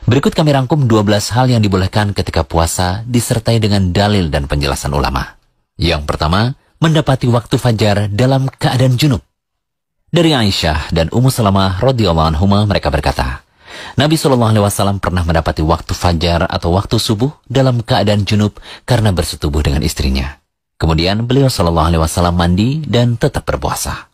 Berikut kami rangkum 12 hal yang dibolehkan ketika puasa disertai dengan dalil dan penjelasan ulama. Yang pertama, mendapati waktu fajar dalam keadaan junub. Dari Aisyah dan Ummu Salamah radhiyallahu anhuma mereka berkata, Nabi SAW pernah mendapati waktu fajar atau waktu subuh dalam keadaan junub karena bersetubuh dengan istrinya. Kemudian beliau SAW mandi dan tetap berpuasa.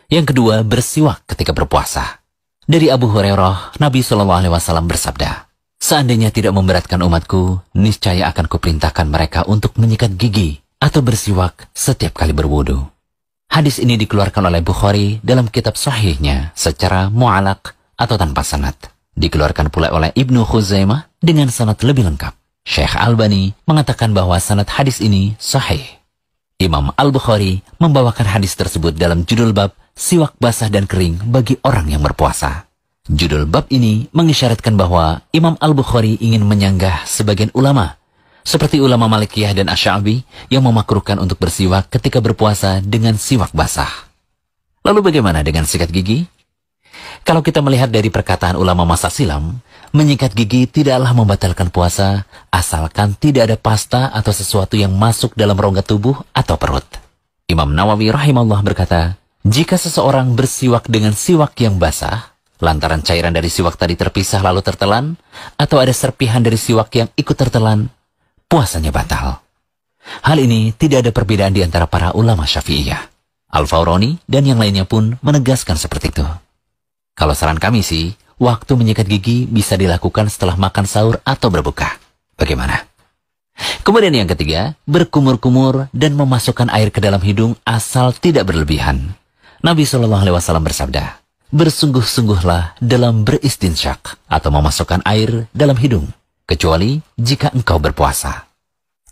Yang kedua, bersiwak ketika berpuasa. Dari Abu Hurairah, Nabi SAW bersabda, seandainya tidak memberatkan umatku, niscaya akan kuperintahkan mereka untuk menyikat gigi atau bersiwak setiap kali berwudu. Hadis ini dikeluarkan oleh Bukhari dalam kitab sahihnya secara mu'alaq atau tanpa sanad. Dikeluarkan pula oleh Ibnu Khuzaimah dengan sanad lebih lengkap. Syekh Albani mengatakan bahwa sanad hadis ini sahih. Imam Al-Bukhari membawakan hadis tersebut dalam judul bab siwak basah dan kering bagi orang yang berpuasa. Judul bab ini mengisyaratkan bahwa Imam Al-Bukhari ingin menyanggah sebagian ulama, seperti ulama Malikiyah dan Asy'abi yang memakruhkan untuk bersiwak ketika berpuasa dengan siwak basah. Lalu bagaimana dengan sikat gigi? Kalau kita melihat dari perkataan ulama masa silam, menyikat gigi tidaklah membatalkan puasa, asalkan tidak ada pasta atau sesuatu yang masuk dalam rongga tubuh atau perut. Imam Nawawi rahimahullah berkata, jika seseorang bersiwak dengan siwak yang basah, lantaran cairan dari siwak tadi terpisah lalu tertelan, atau ada serpihan dari siwak yang ikut tertelan, puasanya batal. Hal ini tidak ada perbedaan di antara para ulama Syafi'iyah. Al-Fawrani dan yang lainnya pun menegaskan seperti itu. Kalau saran kami sih, waktu menyikat gigi bisa dilakukan setelah makan sahur atau berbuka. Bagaimana? Kemudian yang ketiga, berkumur-kumur dan memasukkan air ke dalam hidung asal tidak berlebihan. Nabi SAW bersabda, bersungguh-sungguhlah dalam beristinsyak atau memasukkan air dalam hidung, kecuali jika engkau berpuasa.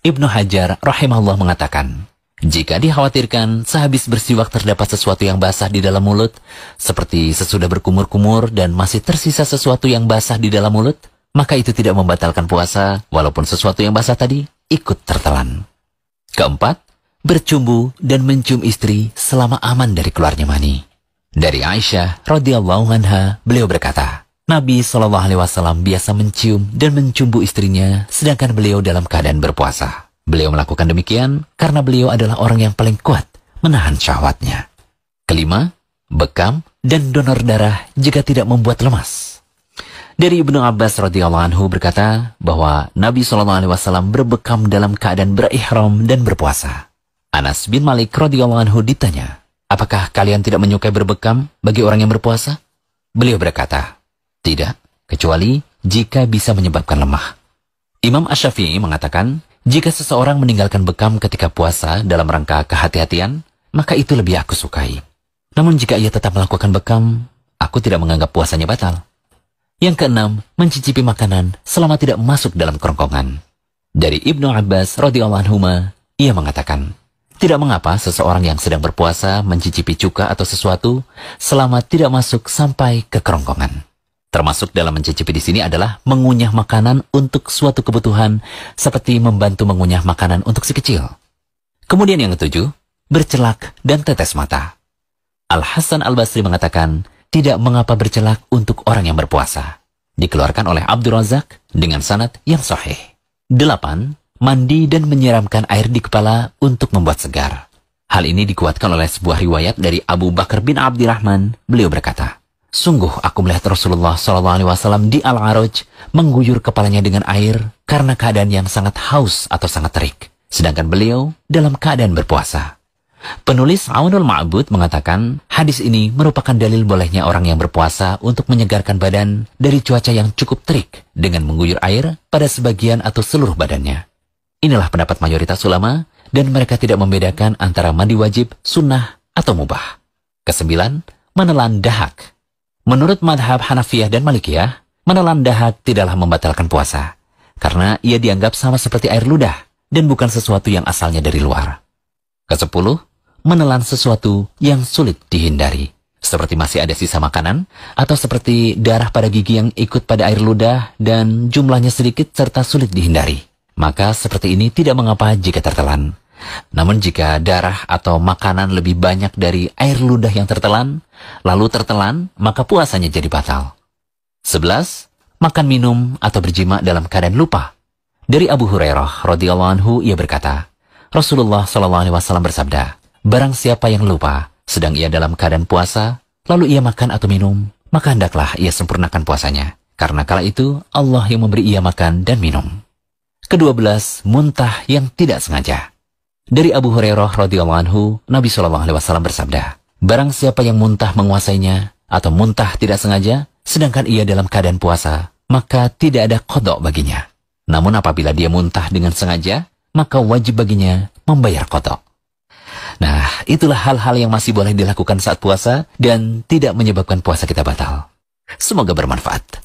Ibnu Hajar rahimahullah mengatakan, jika dikhawatirkan sehabis bersiwak terdapat sesuatu yang basah di dalam mulut, seperti sesudah berkumur-kumur dan masih tersisa sesuatu yang basah di dalam mulut, maka itu tidak membatalkan puasa, walaupun sesuatu yang basah tadi ikut tertelan. Keempat, bercumbu dan mencium istri selama aman dari keluarnya mani. Dari Aisyah radhiyallahu anha, beliau berkata, Nabi SAW biasa mencium dan mencumbu istrinya sedangkan beliau dalam keadaan berpuasa. Beliau melakukan demikian karena beliau adalah orang yang paling kuat menahan syahwatnya. Kelima, bekam dan donor darah jika tidak membuat lemas. Dari Ibnu Abbas radhiyallahu anhu berkata bahwa Nabi SAW berbekam dalam keadaan berihram dan berpuasa. Anas bin Malik radhiyallahu anhu ditanya, apakah kalian tidak menyukai berbekam bagi orang yang berpuasa? Beliau berkata, tidak, kecuali jika bisa menyebabkan lemah. Imam Asy-Syafi'i mengatakan, jika seseorang meninggalkan bekam ketika puasa dalam rangka kehati-hatian, maka itu lebih aku sukai. Namun jika ia tetap melakukan bekam, aku tidak menganggap puasanya batal. Yang keenam, mencicipi makanan selama tidak masuk dalam kerongkongan. Dari Ibnu Abbas radhiyallahu anhuma, ia mengatakan, tidak mengapa seseorang yang sedang berpuasa mencicipi cuka atau sesuatu selama tidak masuk sampai ke kerongkongan. Termasuk dalam mencicipi di sini adalah mengunyah makanan untuk suatu kebutuhan seperti membantu mengunyah makanan untuk si kecil. Kemudian yang ketujuh, bercelak dan tetes mata. Al-Hasan Al-Basri mengatakan, tidak mengapa bercelak untuk orang yang berpuasa. Dikeluarkan oleh Abdul Razak dengan sanad yang sahih. 8. Mandi dan menyiramkan air di kepala untuk membuat segar. Hal ini dikuatkan oleh sebuah riwayat dari Abu Bakar bin Abdirrahman. Beliau berkata, sungguh aku melihat Rasulullah SAW di Al-Araj mengguyur kepalanya dengan air karena keadaan yang sangat haus atau sangat terik. Sedangkan beliau dalam keadaan berpuasa. Penulis Aunul Ma'bud mengatakan, hadis ini merupakan dalil bolehnya orang yang berpuasa untuk menyegarkan badan dari cuaca yang cukup terik dengan mengguyur air pada sebagian atau seluruh badannya. Inilah pendapat mayoritas ulama dan mereka tidak membedakan antara mandi wajib, sunnah, atau mubah. Kesembilan, menelan dahak. Menurut madhab Hanafiyah dan Malikiyah, menelan dahak tidaklah membatalkan puasa, karena ia dianggap sama seperti air ludah dan bukan sesuatu yang asalnya dari luar. Kesepuluh, menelan sesuatu yang sulit dihindari, seperti masih ada sisa makanan, atau seperti darah pada gigi yang ikut pada air ludah dan jumlahnya sedikit serta sulit dihindari. Maka seperti ini tidak mengapa jika tertelan. Namun jika darah atau makanan lebih banyak dari air ludah yang tertelan, lalu tertelan, maka puasanya jadi batal. 11. makan minum, atau berjima dalam keadaan lupa. Dari Abu Hurairah radhiyallahu anhu, ia berkata, Rasulullah SAW bersabda, barang siapa yang lupa, sedang ia dalam keadaan puasa, lalu ia makan atau minum, maka hendaklah ia sempurnakan puasanya. Karena kala itu, Allah yang memberi ia makan dan minum. Ke-12, muntah yang tidak sengaja. Dari Abu Hurairah radhiyallahu anhu, Nabi SAW bersabda, barang siapa yang muntah menguasainya, atau muntah tidak sengaja, sedangkan ia dalam keadaan puasa, maka tidak ada qadha baginya. Namun apabila dia muntah dengan sengaja, maka wajib baginya membayar qadha. Nah, itulah hal-hal yang masih boleh dilakukan saat puasa dan tidak menyebabkan puasa kita batal. Semoga bermanfaat.